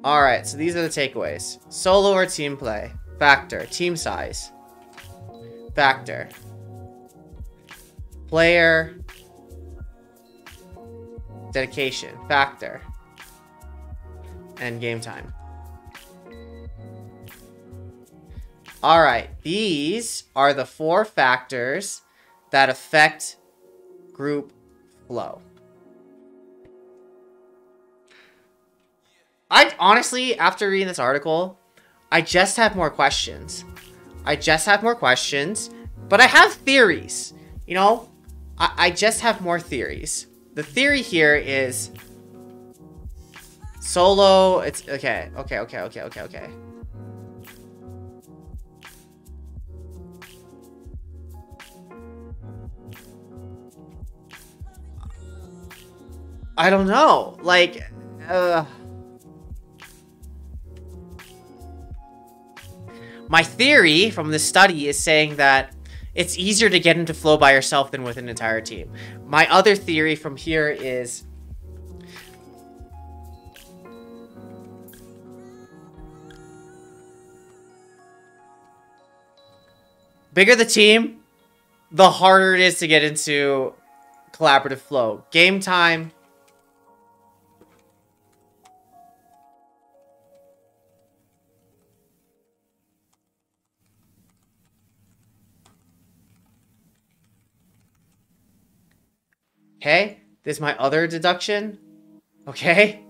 Alright, so these are the takeaways. Solo or team play? Factor. Team size. Factor. Player. Dedication. Factor. And game time. Alright, these are the 4 factors that affect group flow. I honestly, after reading this article, I just have more questions. But I have theories. You know, I just have more theories. The theory here is solo, it's okay. I don't know. Like, my theory from this study is saying that it's easier to get into flow by yourself than with an entire team. My other theory from here is bigger the team, the harder it is to get into collaborative flow. Game time. Okay, this is my other deduction. Okay.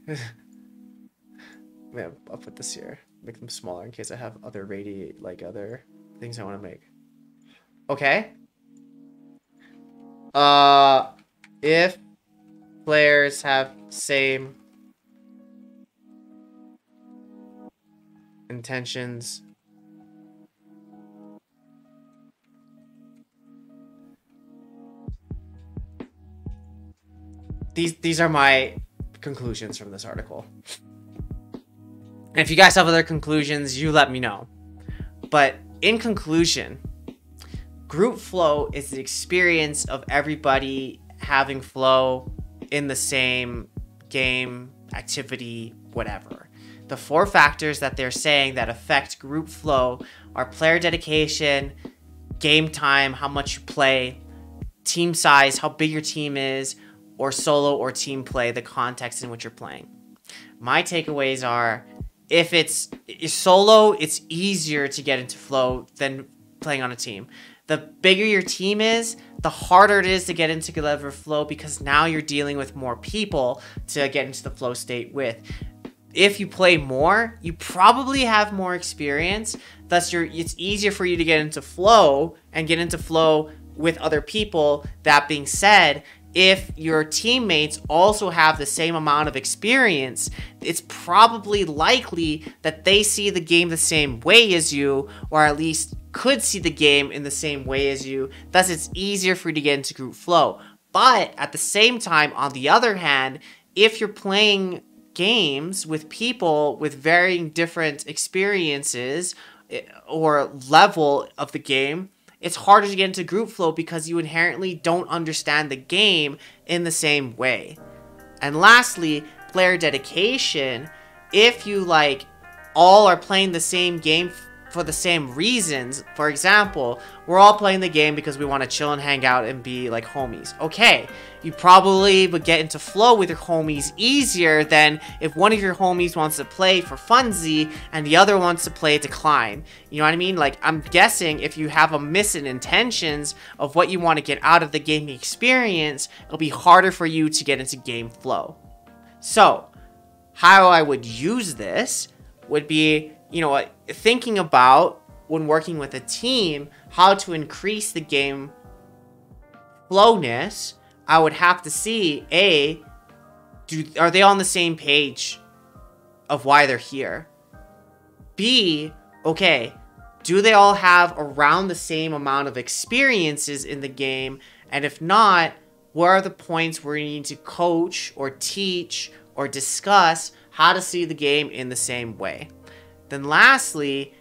Yeah, I'll put this here. Make them smaller in case I have other other things I want to make. Okay. If players have same intentions, these are my conclusions from this article. And if you guys have other conclusions, you let me know. But in conclusion, group flow is the experience of everybody having flow in the same game, activity, whatever. The 4 factors that they're saying that affect group flow are player dedication, game time, how much you play, team size, how big your team is, or solo or team play, the context in which you're playing. My takeaways are, if it's solo, it's easier to get into flow than playing on a team. The bigger your team is, the harder it is to get into collaborative flow because now you're dealing with more people to get into the flow state with. If you play more, you probably have more experience. Thus, it's easier for you to get into flow and get into flow with other people. That being said, if your teammates also have the same amount of experience, it's probably likely that they see the game the same way as you, or at least could see the game in the same way as you. Thus, it's easier for you to get into group flow. But at the same time, on the other hand, if you're playing games with people with varying different experiences or level of the game, it's harder to get into group flow because you inherently don't understand the game in the same way. And lastly, player dedication. If you all are playing the same game for the same reasons, for example, we're all playing the game because we want to chill and hang out and be like homies. Okay, you probably would get into flow with your homies easier than if one of your homies wants to play for funsy and the other wants to play to climb. You know what I mean? Like, I'm guessing if you have a misintentions of what you want to get out of the gaming experience, it'll be harder for you to get into game flow. So, how I would use this would be, thinking about when working with a team, how to increase the game flowness. I would have to see, are they on the same page of why they're here? B, okay, do they all have around the same amount of experiences in the game? And if not, what are the points where you need to coach or teach or discuss how to see the game in the same way? Then lastly,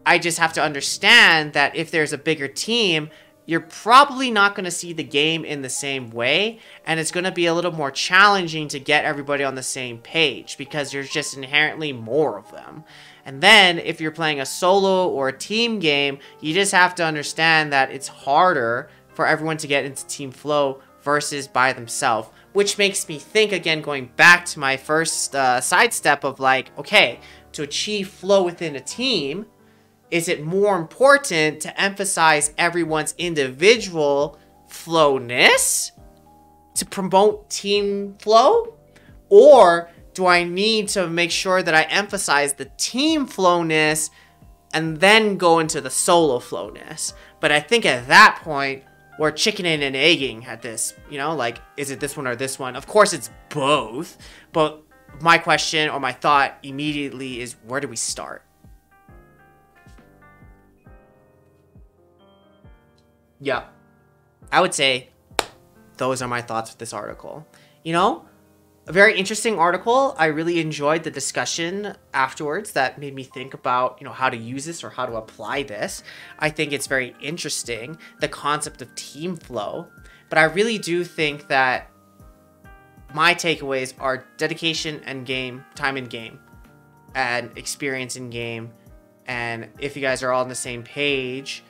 I just have to understand that if there's a bigger team, you're probably not going to see the game in the same way, and it's going to be a little more challenging to get everybody on the same page because there's just inherently more of them. And then if you're playing a solo or a team game, you just have to understand that it's harder for everyone to get into team flow versus by themselves, which makes me think, again, going back to my first sidestep of like, okay, to achieve flow within a team, is it more important to emphasize everyone's individual flowness to promote team flow? Or do I need to make sure that I emphasize the team flowness and then go into the solo flowness? But I think at that point, we're chickening and egging at this, you know, like, is it this one or this one? Of course it's both, but my question or my thought immediately is, where do we start? Yeah, I would say those are my thoughts with this article. You know, a very interesting article. I really enjoyed the discussion afterwards that made me think about, you know, how to use this or how to apply this. I think it's very interesting, the concept of team flow. But I really do think that my takeaways are dedication and game, time in game, and experience in game. And if you guys are all on the same page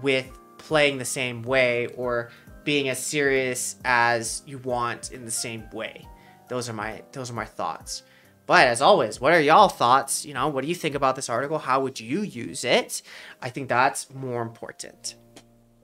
with playing the same way or being as serious as you want in the same way. Those are my thoughts. But as always, what are y'all thoughts? You know, what do you think about this article? How would you use it? I think that's more important.